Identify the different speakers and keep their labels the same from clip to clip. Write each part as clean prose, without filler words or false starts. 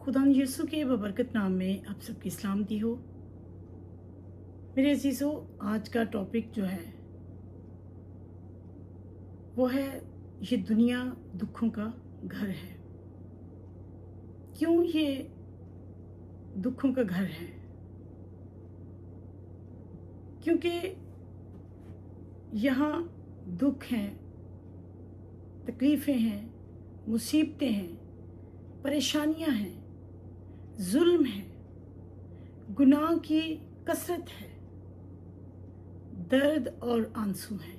Speaker 1: खुदा यीशु के बबरकत नाम में आप सबकी सलामती हो। मेरे अजीज़ों, आज का टॉपिक जो है वो है ये दुनिया दुखों का घर है। क्यों ये दुखों का घर है? क्योंकि यहाँ दुख हैं, तकलीफ़ें हैं, मुसीबतें हैं, परेशानियाँ हैं, जुल्म है, गुनाह की कसरत है, दर्द और आंसू हैं।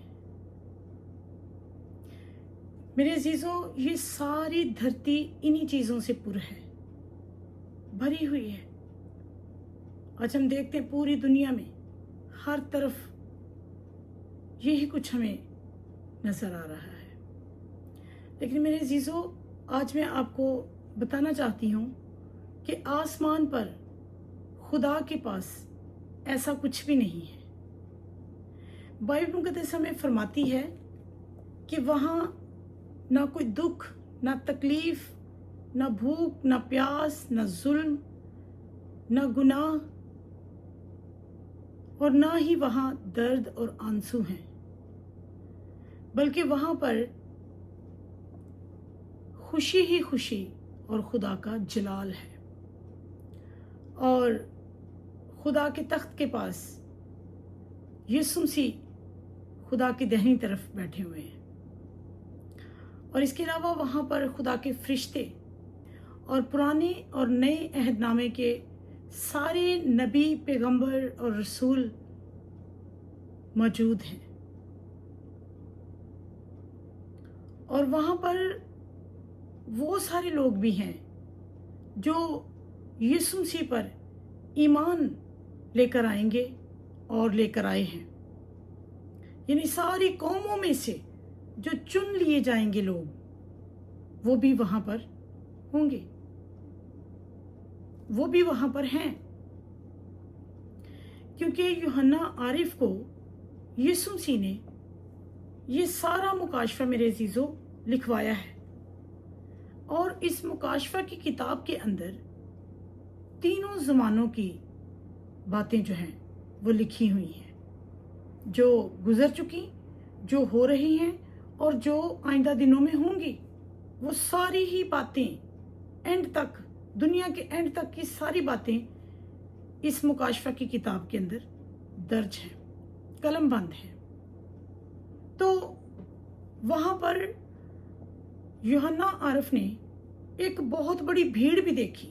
Speaker 1: मेरे अजीज़ों, ये सारी धरती इन्हीं चीज़ों से पुर है, भरी हुई है। आज हम देखते हैं पूरी दुनिया में हर तरफ यही कुछ हमें नज़र आ रहा है। लेकिन मेरे अजीज़ों, आज मैं आपको बताना चाहती हूँ कि आसमान पर खुदा के पास ऐसा कुछ भी नहीं है। बाइबल मुक़द्दस हमें फरमाती है कि वहाँ ना कोई दुख, ना तकलीफ, ना भूख, ना प्यास, ना जुल्म, ना गुनाह और ना ही वहाँ दर्द और आंसू हैं, बल्कि वहाँ पर खुशी ही खुशी और खुदा का जलाल है। और खुदा के तख्त के पास यीशु मसीह खुदा की दाहिनी तरफ बैठे हुए हैं। और इसके अलावा वहाँ पर खुदा के फरिश्ते और पुराने और नए अहदनामे के सारे नबी, पैगंबर और रसूल मौजूद हैं। और वहाँ पर वो सारे लोग भी हैं जो यीशु मसीह पर ईमान लेकर आएंगे और लेकर आए हैं। यानी सारी कौमों में से जो चुन लिए जाएंगे लोग, वो भी वहाँ पर होंगे, वो भी वहाँ पर हैं। क्योंकि यूहन्ना आरिफ को यीशु मसीह ने ये सारा मुकाशफा मेरे अजीज़ों लिखवाया है। और इस मुकाशफा की किताब के अंदर तीनों ज़मानों की बातें जो हैं वो लिखी हुई हैं, जो गुज़र चुकी, जो हो रही हैं और जो आइंदा दिनों में होंगी। वो सारी ही बातें एंड तक, दुनिया के एंड तक की सारी बातें इस मुकाशफा की किताब के अंदर दर्ज हैं, कलम बंद हैं। तो वहाँ पर यूहन्ना आरिफ ने एक बहुत बड़ी भीड़ भी देखी,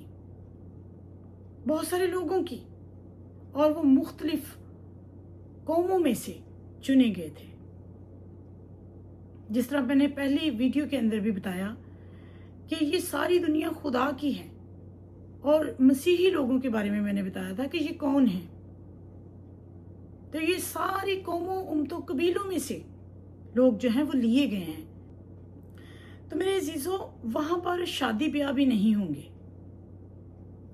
Speaker 1: बहुत सारे लोगों की, और वो मुख्तलिफ कौमों में से चुने गए थे। जिस तरह मैंने पहली वीडियो के अंदर भी बताया कि ये सारी दुनिया खुदा की है, और मसीही लोगों के बारे में मैंने बताया था कि ये कौन है। तो ये सारी कौमों, उम्मतों, कबीलों में से लोग जो हैं वो लिए गए हैं। तो मेरे अजीज़ों, वहाँ पर शादी ब्याह भी नहीं होंगे,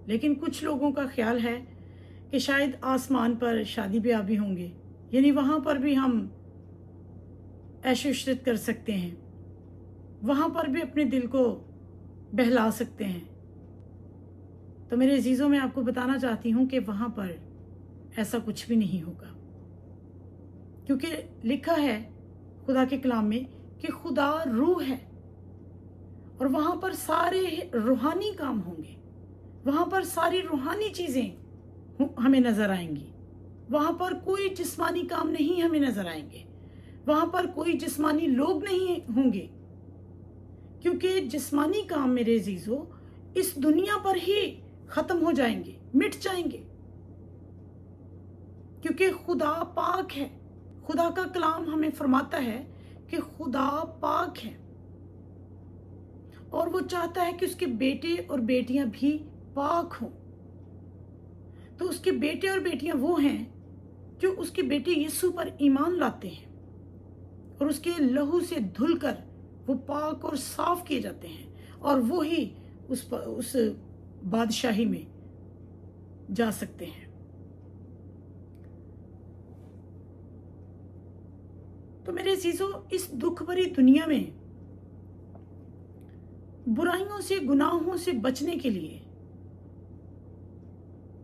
Speaker 1: लेकिन कुछ लोगों का ख्याल है कि शायद आसमान पर शादी ब्याह भी होंगे। यानी वहाँ पर भी हम ऐश इशरत कर सकते हैं, वहाँ पर भी अपने दिल को बहला सकते हैं। तो मेरे अजीज़ों, मैं आपको बताना चाहती हूँ कि वहाँ पर ऐसा कुछ भी नहीं होगा, क्योंकि लिखा है खुदा के कलाम में कि खुदा रूह है, और वहाँ पर सारे रूहानी काम होंगे, वहाँ पर सारी रूहानी चीज़ें हमें नज़र आएंगी। वहाँ पर कोई जिस्मानी काम नहीं हमें नज़र आएंगे, वहाँ पर कोई जिस्मानी लोग नहीं होंगे, क्योंकि जिस्मानी काम मेरे अजीज़ों इस दुनिया पर ही ख़त्म हो जाएंगे, मिट जाएंगे, क्योंकि खुदा पाक है। खुदा का कलाम हमें फरमाता है कि खुदा पाक है, और वो चाहता है कि उसके बेटे और बेटियां भी पाक हों। तो उसके बेटे और बेटियां वो हैं जो उसके बेटे यीशु पर ईमान लाते हैं, और उसके लहू से धुलकर वो पाक और साफ किए जाते हैं, और वो ही उस बादशाही में जा सकते हैं। तो मेरे अजीज़ों, इस दुख भरी दुनिया में बुराइयों से, गुनाहों से बचने के लिए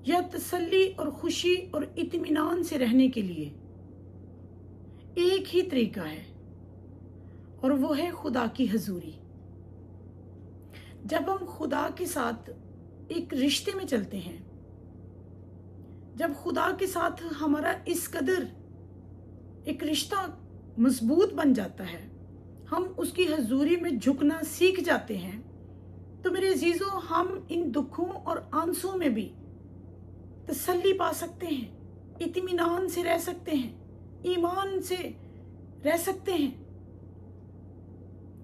Speaker 1: یا تسلی اور خوشی اور اطمینان سے رہنے کے لیے ایک ہی طریقہ ہے، اور وہ ہے خدا کی حضوری۔ جب ہم خدا کے ساتھ ایک رشتے میں چلتے ہیں، جب خدا کے ساتھ ہمارا اس قدر ایک رشتہ مضبوط بن جاتا ہے، ہم اس کی حضوری میں جھکنا سیکھ جاتے ہیں، تو میرے عزیزوں، ہم ان دکھوں اور آنسوں میں بھی تسلی پا سکتے ہیں، اطمینان سے رہ سکتے ہیں، ایمان سے رہ سکتے ہیں،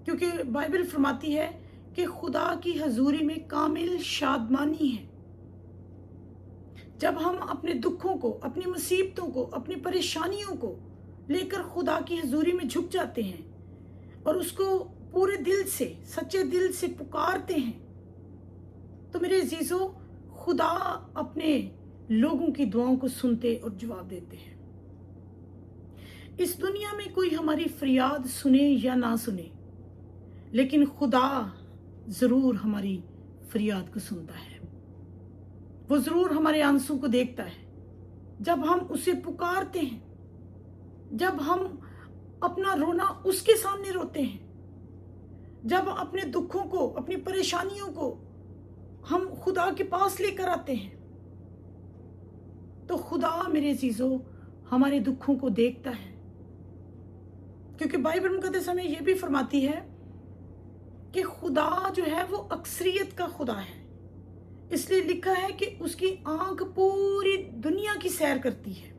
Speaker 1: کیونکہ بائبل فرماتی ہے کہ خدا کی حضوری میں کامل شادمانی ہے۔ جب ہم اپنے دکھوں کو، اپنی مصیبتوں کو، اپنی پریشانیوں کو لے کر خدا کی حضوری میں جھک جاتے ہیں اور اس کو پورے دل سے، سچے دل سے پکارتے ہیں، تو میرے عزیزوں، خدا اپنے لوگوں کی دعاؤں کو سنتے اور جواب دیتے ہیں۔ اس دنیا میں کوئی ہماری فریاد سنے یا نہ سنے، لیکن خدا ضرور ہماری فریاد کو سنتا ہے، وہ ضرور ہمارے آنسوں کو دیکھتا ہے۔ جب ہم اسے پکارتے ہیں، جب ہم اپنا رونا اس کے سامنے روتے ہیں، جب اپنے دکھوں کو، اپنی پریشانیوں کو ہم خدا کے پاس لے کر آتے ہیں، تو خدا میرے عزیزوں ہمارے دکھوں کو دیکھتا ہے، کیونکہ بائبل مقدس ہمیں یہ بھی فرماتی ہے کہ خدا جو ہے وہ اکثریت کا خدا ہے۔ اس لیے لکھا ہے کہ اس کی آنکھ پوری دنیا کی سیر کرتی ہے،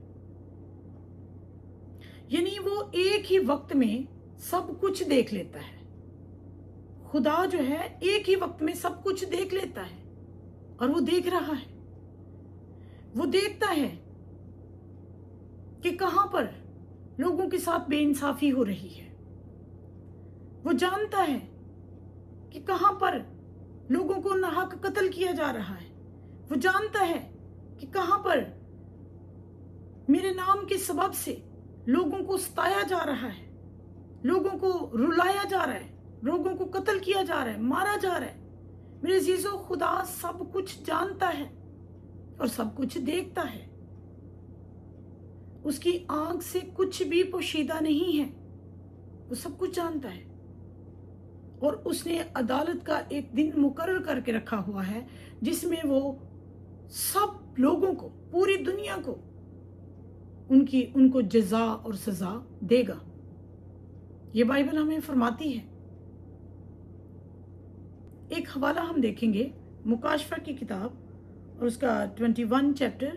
Speaker 1: یعنی وہ ایک ہی وقت میں سب کچھ دیکھ لیتا ہے۔ خدا جو ہے ایک ہی وقت میں سب کچھ دیکھ لیتا ہے، اور وہ دیکھ رہا ہے۔ وہ دیکھتا ہے کہ کہاں پر لوگوں کے ساتھ بے انصافی ہو رہی ہے، وہ جانتا ہے کہ کہاں پر لوگوں کو ناحق قتل کیا جا رہا ہے، وہ جانتا ہے کہ کہاں پر میرے نام کے سبب سے لوگوں کو ستایا جا رہا ہے، لوگوں کو رلایا جا رہا ہے، لوگوں کو قتل کیا جا رہا ہے، مارا جا رہا ہے۔ میرے عزیزوں، خدا سب کچھ جانتا ہے اور سب کچھ دیکھتا ہے۔ اس کی آنکھ سے کچھ بھی پوشیدہ نہیں ہے، وہ سب کچھ جانتا ہے، اور اس نے عدالت کا ایک دن مقرر کر کے رکھا ہوا ہے جس میں وہ سب لوگوں کو، پوری دنیا کو ان کو جزا اور سزا دے گا۔ یہ بائبل ہمیں فرماتی ہے۔ ایک حوالہ ہم دیکھیں گے مکاشفہ کی کتاب اور اس کا 21 چیپٹر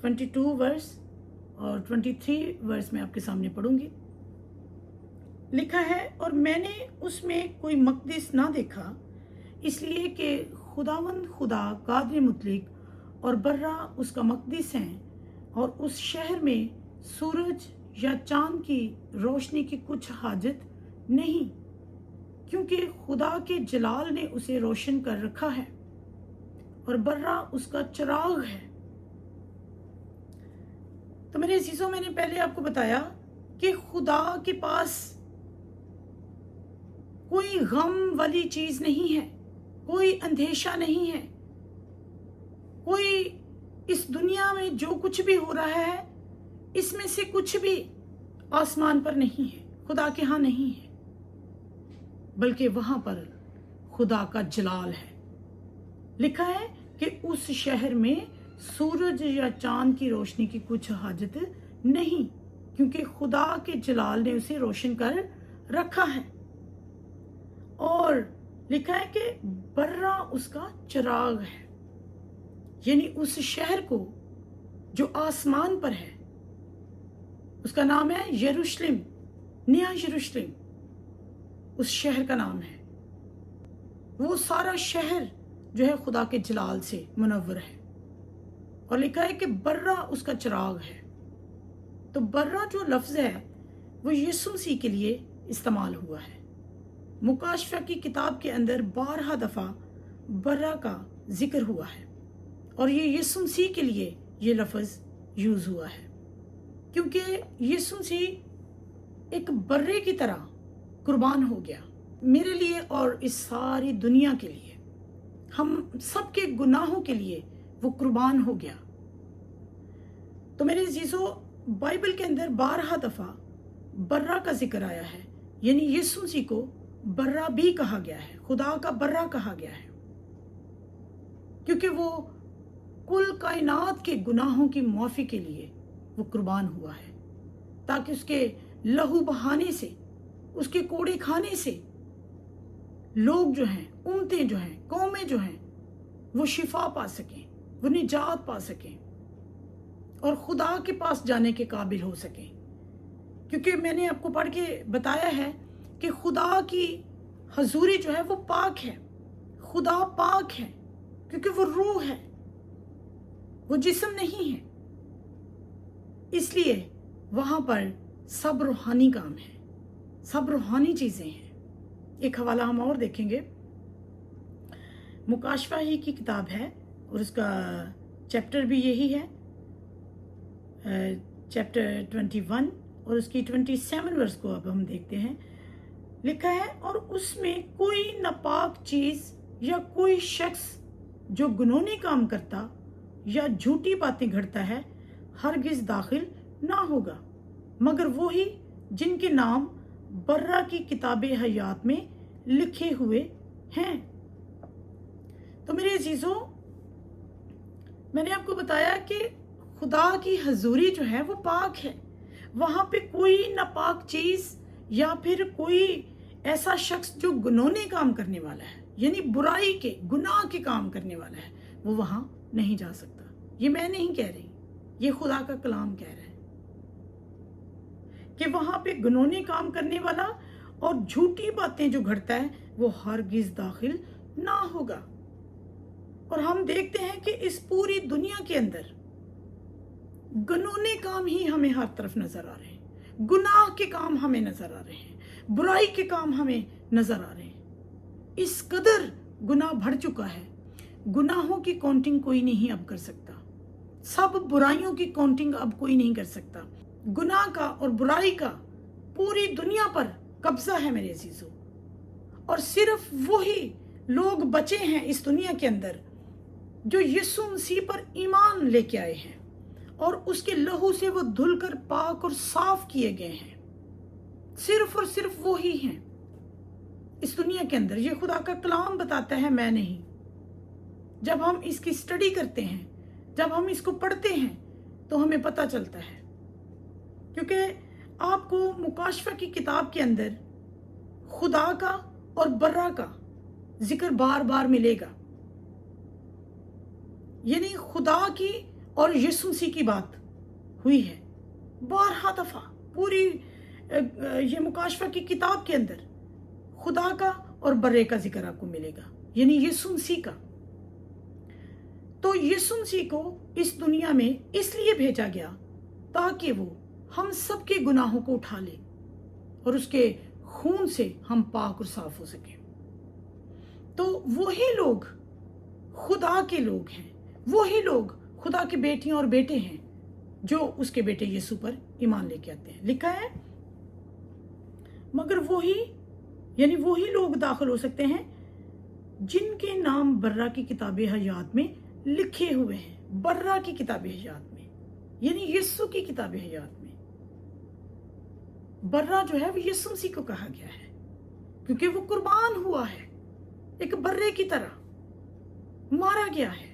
Speaker 1: 22 ورس اور 23 ورس میں آپ کے سامنے پڑھوں گی۔ لکھا ہے، اور میں نے اس میں کوئی مقدس نہ دیکھا، اس لیے کہ خداوند خدا قادر مطلق اور برہ اس کا مقدس ہیں، اور اس شہر میں سورج یا چاند کی روشنی کی کچھ حاجت نہیں، کیونکہ خدا کے جلال نے اسے روشن کر رکھا ہے، اور برہ اس کا چراغ ہے۔ تو میرے عزیزوں، میں نے پہلے آپ کو بتایا کہ خدا کے پاس کوئی غم والی چیز نہیں ہے، کوئی اندیشہ نہیں ہے، کوئی اس دنیا میں جو کچھ بھی ہو رہا ہے اس میں سے کچھ بھی آسمان پر نہیں ہے، خدا کے ہاں نہیں ہے، بلکہ وہاں پر خدا کا جلال ہے۔ لکھا ہے کہ اس شہر میں سورج یا چاند کی روشنی کی کچھ حاجت نہیں، کیونکہ خدا کے جلال نے اسے روشن کر رکھا ہے، اور لکھا ہے کہ برہ اس کا چراغ ہے، یعنی اس شہر کو جو آسمان پر ہے، اس کا نام ہے یروشلم، نیا یروشلم اس شہر کا نام ہے۔ وہ سارا شہر جو ہے خدا کے جلال سے منور ہے، اور لکھا ہے کہ برہ اس کا چراغ ہے۔ تو برہ جو لفظ ہے وہ یسوع مسیح کے لیے استعمال ہوا ہے۔ مکاشفہ کی کتاب کے اندر 12 دفعہ برہ کا ذکر ہوا ہے، اور یہ یسوع مسیح کے لیے یہ لفظ یوز ہوا ہے، کیونکہ یسوع مسیح ایک برے کی طرح قربان ہو گیا میرے لیے اور اس ساری دنیا کے لیے، ہم سب کے گناہوں کے لیے وہ قربان ہو گیا، तो मेरे अजीजों, बाइबल के अंदर 12 दफ़ा बर्रा का जिक्र आया है, यानी यीशु मसीह को बर्रा भी कहा गया है, खुदा का बर्रा कहा गया है, क्योंकि वो कुल कायनात के गुनाहों की माफ़ी के लिए वो कुर्बान हुआ है, ताकि उसके लहू बहाने से, उसके कोड़े खाने से लोग जो हैं, उम्मतें जो हैं, कौमें जो हैं, वो शिफा पा सकें, वो निजात पा सकें और खुदा के पास जाने के काबिल हो सकें। क्योंकि मैंने आपको पढ़ के बताया है कि खुदा की हजूरी जो है वो पाक है, खुदा पाक है, क्योंकि वो रूह है, वो जिस्म नहीं है। इसलिए वहाँ पर सब रूहानी काम है, सब रूहानी चीज़ें हैं। एक हवाला हम और देखेंगे, मुकाशफा ही की किताब है और उसका चैप्टर भी यही है, चैप्टर 21 और उसकी 27 वर्स को अब हम देखते हैं। लिखा है, और उसमें कोई नापाक चीज़ या कोई शख्स जो गुनौनी काम करता या झूठी बातें घड़ता है हरगिज़ दाखिल ना होगा, मगर वही जिनके नाम बर्रा की किताबे हयात में लिखे हुए हैं। तो मेरे अजीजों, मैंने आपको बताया कि खुदा की हजूरी जो है वो पाक है, वहाँ पे कोई नापाक चीज़ या फिर कोई ऐसा शख्स जो गुनौने काम करने वाला है, यानी बुराई के, गुनाह के काम करने वाला है, वो वहाँ नहीं जा सकता। ये मैं नहीं कह रही, ये खुदा का कलाम कह रहा है कि वहाँ पे गुनौने काम करने वाला और झूठी बातें जो घड़ता है वो हरगिज़ दाखिल ना होगा। और हम देखते हैं कि इस पूरी दुनिया के अंदर गुनौने काम ही हमें हर तरफ नजर आ रहे हैं, गुनाह के काम हमें नजर आ रहे हैं, बुराई के काम हमें नजर आ रहे हैं। इस कदर गुनाह बढ़ चुका है, गुनाहों की काउंटिंग कोई नहीं अब कर सकता, सब बुराइयों की काउंटिंग अब कोई नहीं कर सकता। गुनाह का और बुराई का पूरी दुनिया पर कब्जा है मेरे अजीजों, और सिर्फ वही लोग बचे हैं इस दुनिया के अंदर जो यीशु मसीह पर ईमान लेके आए हैं और उसके लहू से वो धुलकर पाक और साफ किए गए हैं। सिर्फ और सिर्फ वो ही हैं इस दुनिया के अंदर। ये खुदा का कलाम बताता है, मैं नहीं। जब हम इसकी स्टडी करते हैं, जब हम इसको पढ़ते हैं, तो हमें पता चलता है, क्योंकि आपको मुकाशफा की किताब के अंदर खुदा का और बर्रा का जिक्र बार बार मिलेगा, यानी खुदा की और यीशु मसीह की बात हुई है 12 दफा। पूरी ये मुकाशफा की किताब के अंदर खुदा का और बर्रे का जिक्र आपको मिलेगा, यानी यीशु मसीह का। तो यीशु मसीह को इस दुनिया में इसलिए भेजा गया ताकि वो हम सबके गुनाहों को उठा ले और उसके खून से हम पाक और साफ हो सके। तो वही लोग खुदा के लोग हैं, वही लोग खुदा के बेटियां और बेटे हैं जो उसके बेटे यीशु पर ईमान लेके आते हैं। लिखा है, मगर वही, यानी वही लोग दाखिल हो सकते हैं जिनके नाम बर्रा की किताबे हयात में लिखे हुए हैं। बर्रा की किताबे हयात में, यानी यीशु की किताबे हयात में। बर्रा जो है वो यीशु मसीह को कहा गया है क्योंकि वो कुर्बान हुआ है, एक बर्रे की तरह मारा गया है,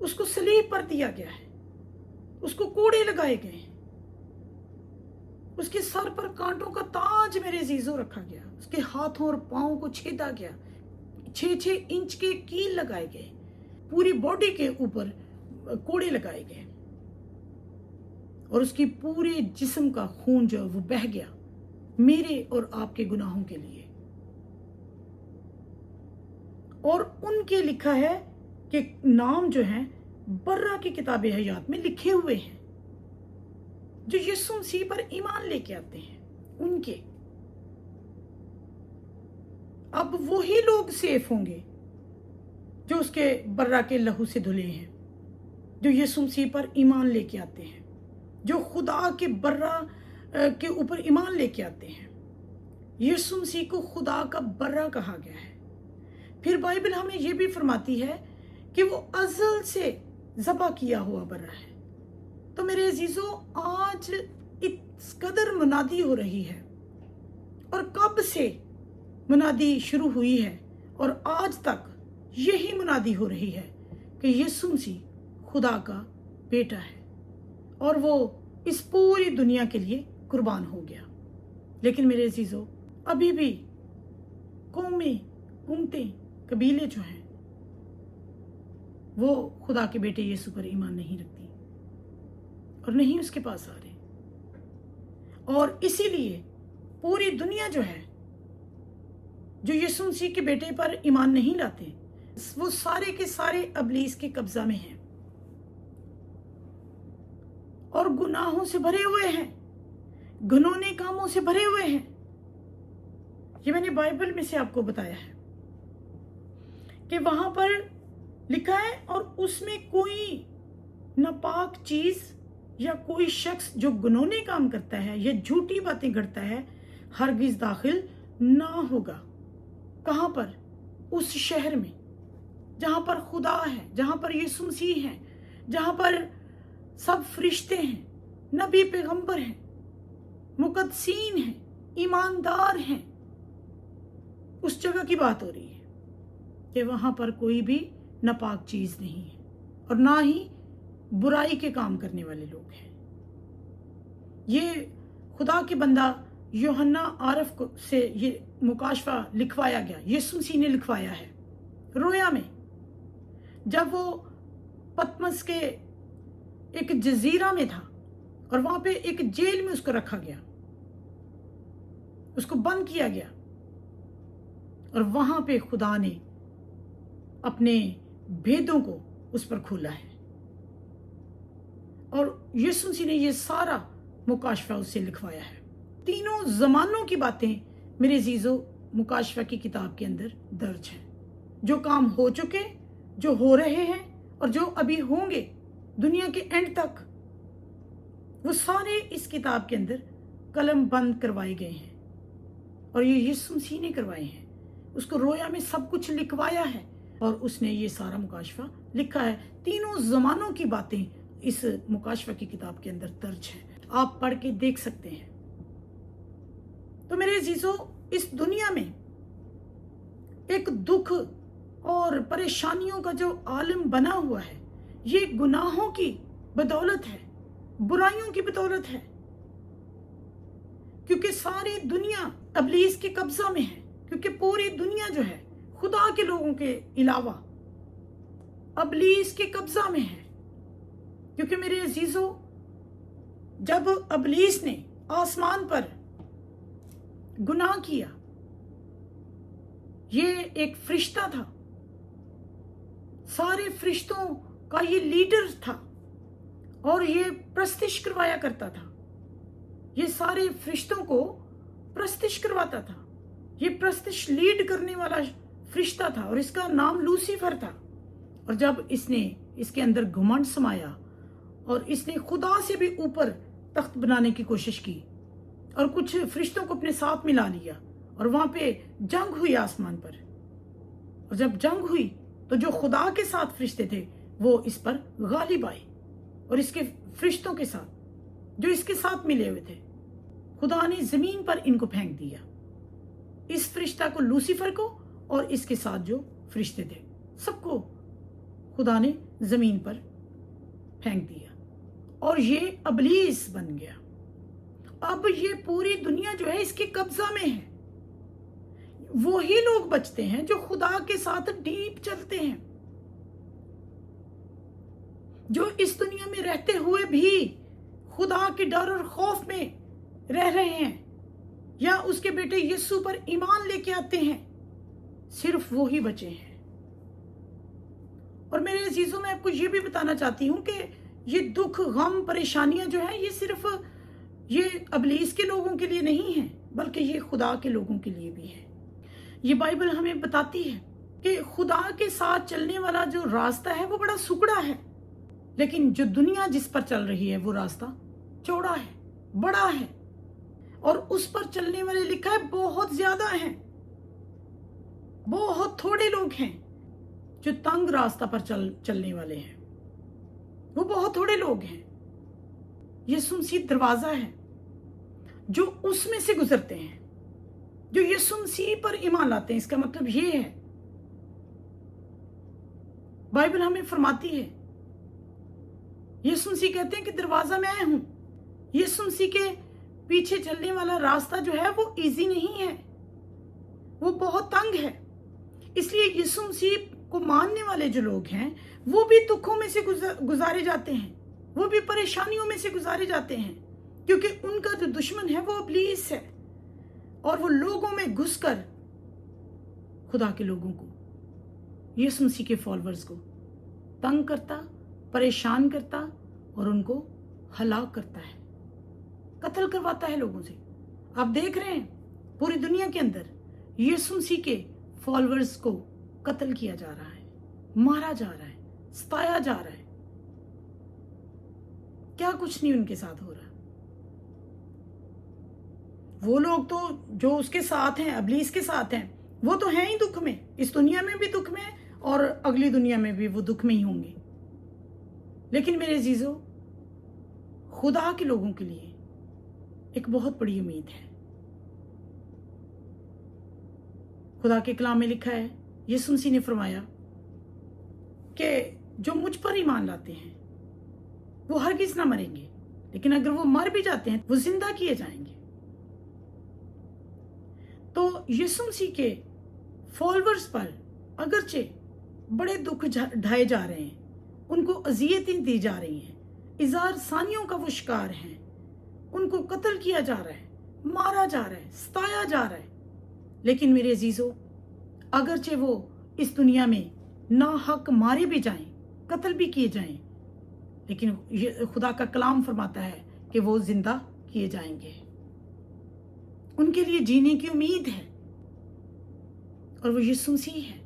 Speaker 1: उसको सलीब पर दिया गया है, उसको कोड़े लगाए गए हैं, उसके सर पर कांटों का ताज मेरे अजीजों रखा गया, उसके हाथों और पांवों को छेदा गया, 6-6 इंच के कील लगाए गए, पूरी बॉडी के ऊपर कोड़े लगाए गए और उसकी पूरे जिस्म का खून जो वो बह गया मेरे और आपके गुनाहों के लिए। और उनके लिखा है कि नाम जो है बर्रा की किताबे हयात में लिखे हुए हैं जो यीशु मसीह पर ईमान लेके आते हैं उनके। अब वही लोग सेफ होंगे जो उसके बर्रा के लहू से धुले हैं, जो यीशु मसीह पर ईमान लेके आते हैं, जो खुदा के बर्रा के ऊपर ईमान लेके आते हैं। यीशु मसीह को खुदा का बर्रा कहा गया है। फिर बाइबल हमें यह भी फरमाती है कि वो अज़ल से ज़बा किया हुआ बर्रा है, तो मेरे अजीजों, आज इस कदर मुनादी हो रही है, और कब से मुनादी शुरू हुई है और आज तक यही मुनादी हो रही है कि यीशु मसीह खुदा का बेटा है और वो इस पूरी दुनिया के लिए कुर्बान हो गया। लेकिन मेरे अजीजों, अभी भी कौमें, उम्मतें, कबीले जो हैं वो खुदा के बेटे यीशु पर ईमान नहीं रखती और नहीं उसके पास आ रहे। और इसीलिए पूरी दुनिया जो है, जो यीशु मसीह के बेटे पर ईमान नहीं लाते, वो सारे के सारे इब्लीस के कब्जा में हैं और गुनाहों से भरे हुए हैं, घिनौने कामों से भरे हुए हैं। ये मैंने बाइबल में से आपको बताया है कि वहां पर लिखा है, और उसमें कोई नापाक चीज या कोई शख्स जो घिनौने काम करता है या झूठी बातें करता है हरगिज दाखिल ना होगा। कहां पर? उस शहर में जहां पर खुदा है, जहां पर यीशु मसीह है, जहां पर सब फरिश्ते हैं, नबी पैगंबर हैं, मुकद्दसीन हैं, ईमानदार हैं। उस जगह की बात हो रही है कि वहां पर कोई भी नापाक चीज नहीं है और ना ही बुराई के काम करने वाले लोग हैं। ये खुदा के बंदा यूहन्ना आरफ से ये मुकाशफा लिखवाया गया, यीशु मसीह ने लिखवाया है रोया में, जब वो पतमस के एक जजीरा में था और वहां पे एक जेल में उसको रखा गया, उसको बंद किया गया, और वहां पे खुदा ने अपने भेदों को उस पर खोला है और यीशु मसीह ने ये सारा मुकाशफा उससे लिखवाया है। तीनों जमानों की बातें मेरे अजीजों मुकाशफा की किताब के अंदर दर्ज हैं, जो काम हो चुके, जो हो रहे हैं और जो अभी होंगे दुनिया के एंड तक, वो सारे इस किताब के अंदर कलम बंद करवाए गए हैं और ये यीशु मसीह ने करवाए हैं। उसको रोया में सब कुछ लिखवाया है और उसने ये सारा मुकाशफा लिखा है। तीनों जमानों की बातें इस मुकाशफा की किताब के अंदर दर्ज है, आप पढ़ के देख सकते हैं। तो मेरे अजीजों, इस दुनिया में एक दुख और परेशानियों का जो आलम बना हुआ है, ये गुनाहों की बदौलत है, बुराइयों की बदौलत है, क्योंकि सारी दुनिया इब्लीस के कब्जा में है, क्योंकि पूरी दुनिया जो है खुदा के लोगों के अलावा इब्लीस के कब्जा में है। क्योंकि मेरे अजीजों, जब इब्लीस ने आसमान पर गुनाह किया, ये एक फरिश्ता था, सारे फरिश्तों का ये लीडर था और ये प्रस्तिश करवाया करता था, ये सारे फरिश्तों को प्रस्तिश करवाता था, ये प्रस्तिश लीड करने वाला फरिश्ता था और इसका नाम लूसीफर था। और जब इसने इसके अंदर घमंड समाया और इसने खुदा से भी ऊपर तख्त बनाने की कोशिश की और कुछ फरिश्तों को अपने साथ मिला लिया और वहां पे जंग हुई आसमान पर, और जब जंग हुई तो जो खुदा के साथ फरिश्ते थे वो इस पर गालिब आए और इसके फरिश्तों के साथ जो इसके साथ मिले हुए थे, खुदा ने जमीन पर इनको फेंक दिया, इस फरिश्ता को, लूसीफर को, और इसके साथ जो फरिश्ते थे सबको खुदा ने जमीन पर फेंक दिया और ये इब्लीस बन गया। अब ये पूरी दुनिया जो है इसके कब्जा में है। वही लोग बचते हैं जो खुदा के साथ डीप चलते हैं, जो इस दुनिया में रहते हुए भी खुदा के डर और खौफ में रह रहे हैं या उसके बेटे यीशु पर ईमान लेके आते हैं, सिर्फ वो ही बचे हैं। और मेरे अजीजों, मैं आपको ये भी बताना चाहती हूं कि ये दुख, गम, परेशानियां जो है ये सिर्फ ये इब्लीस के लोगों के लिए नहीं है, बल्कि ये खुदा के लोगों के लिए भी है। ये बाइबल हमें बताती है कि खुदा के साथ चलने वाला जो रास्ता है वो बड़ा सुकड़ा है, लेकिन जो दुनिया जिस पर चल रही है वो रास्ता चौड़ा है, बड़ा है, और उस पर चलने वाले लिखा है बहुत ज्यादा हैं। बहुत थोड़े लोग हैं जो तंग रास्ता पर चलने वाले हैं, वो बहुत थोड़े लोग हैं। यीशु मसीह दरवाजा है जो उसमें से गुजरते हैं, जो यीशु मसीह पर ईमान लाते हैं। इसका मतलब ये है, बाइबल हमें फरमाती है, यीशु मसीह कहते हैं कि दरवाजा मैं हूं। यीशु मसीह के पीछे चलने वाला रास्ता जो है वो इजी नहीं है, वो बहुत तंग है। इसलिए यीशु मसीह को मानने वाले जो लोग हैं वो भी दुखों में से गुजारे जाते हैं, वो भी परेशानियों में से गुजारे जाते हैं, क्योंकि उनका जो दुश्मन है वो इब्लीस है, और वो लोगों में घुसकर खुदा के लोगों को, यीशु मसीह के फॉलोअर्स को तंग करता, परेशान करता और उनको हलाक करता है, कत्ल करवाता है लोगों से। आप देख रहे हैं पूरी दुनिया के अंदर यीशु मसीह के फॉलोअर्स को कत्ल किया जा रहा है, मारा जा रहा है, सताया जा रहा है। क्या कुछ नहीं उनके साथ हो रहा। वो लोग तो जो उसके साथ हैं, इब्लीस के साथ हैं, वो तो हैं ही दुख में, इस दुनिया में भी दुख में और अगली दुनिया में भी वो दुख में ही होंगे। लेकिन मेरे अजीजों, खुदा के लोगों के लिए एक बहुत बड़ी उम्मीद है। खुदा के कलाम में लिखा है, यीशु मसीह ने फरमाया कि जो मुझ पर ईमान लाते हैं वो हरगिज ना मरेंगे, लेकिन अगर वो मर भी जाते हैं वो जिंदा किए जाएंगे। तो यीशु मसीह के फॉलोअर्स पर अगरचे बड़े दुख ढाए जा रहे हैं, उनको अजियतें दी जा रही हैं, इजार सानियों का वो शिकार हैं, उनको कत्ल किया जा रहा है, मारा जा रहा है, सताया जा रहा है। लेकिन मेरे अजीजों, अगरचे वो इस दुनिया में ना हक मारे भी जाएं, कत्ल भी किए जाएं, लेकिन खुदा का कलाम फरमाता है कि वो जिंदा किए जाएंगे। उनके लिए जीने की उम्मीद है और वो यीशु मसीह है।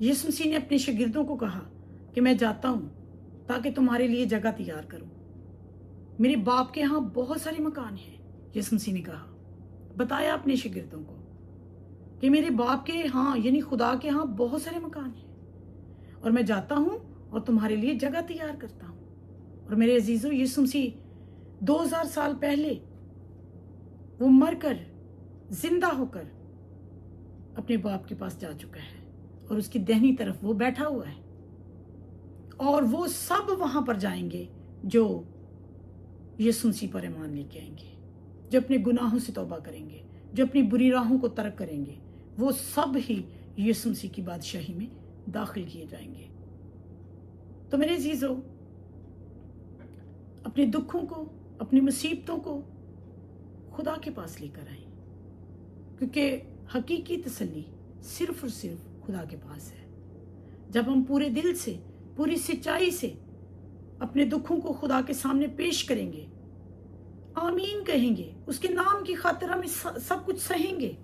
Speaker 1: यीशु मसीह ने अपने शागिर्दों को कहा कि मैं जाता हूं ताकि तुम्हारे लिए जगह तैयार करूं। मेरे बाप के यहाँ बहुत सारे मकान हैं, यीशु मसीह ने कहा, बताया अपने शागिर्दों को कि मेरे बाप के यहाँ यानी खुदा के यहाँ बहुत सारे मकान हैं और मैं जाता हूं और तुम्हारे लिए जगह तैयार करता हूं। और मेरे अजीजों, यीशु मसीह 2000 साल पहले वो मरकर जिंदा होकर अपने बाप के पास जा चुका है और उसकी दाहिनी तरफ वो बैठा हुआ है, और वो सब वहां पर जाएंगे जो यीशु मसीह पर ईमान लेके आएंगे, जो अपने गुनाहों से तौबा करेंगे, जो अपनी बुरी राहों को तर्क करेंगे, वो सब ही यीशु मसीह की बादशाही में दाखिल किए जाएंगे। तो मेरे अजीजों, अपने दुखों को, अपनी मुसीबतों को खुदा के पास लेकर आए, क्योंकि हकीकी तसल्ली सिर्फ और सिर्फ खुदा के पास है। जब हम पूरे दिल से, पूरी सच्चाई से अपने दुखों को खुदा के सामने पेश करेंगे, आमीन कहेंगे, उसके नाम की खातिर हम सब कुछ सहेंगे,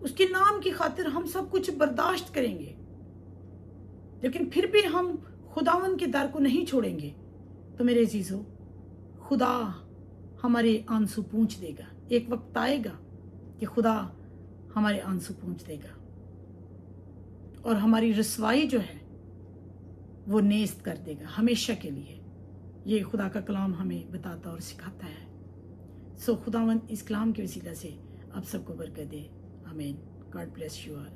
Speaker 1: उसके नाम की खातिर हम सब कुछ बर्दाश्त करेंगे, लेकिन फिर भी हम खुदावन के दर को नहीं छोड़ेंगे, तो मेरे अजीजों, खुदा हमारे आंसू पूंछ देगा। एक वक्त आएगा कि खुदा हमारे आंसू पूंछ देगा और हमारी रसवाई जो है वो नेस्त कर देगा हमेशा के लिए। ये खुदा का कलाम हमें बताता और सिखाता है। सो खुदावन इस कलाम के वसीला से आप सबको बरकत दे। आमीन। God bless you all.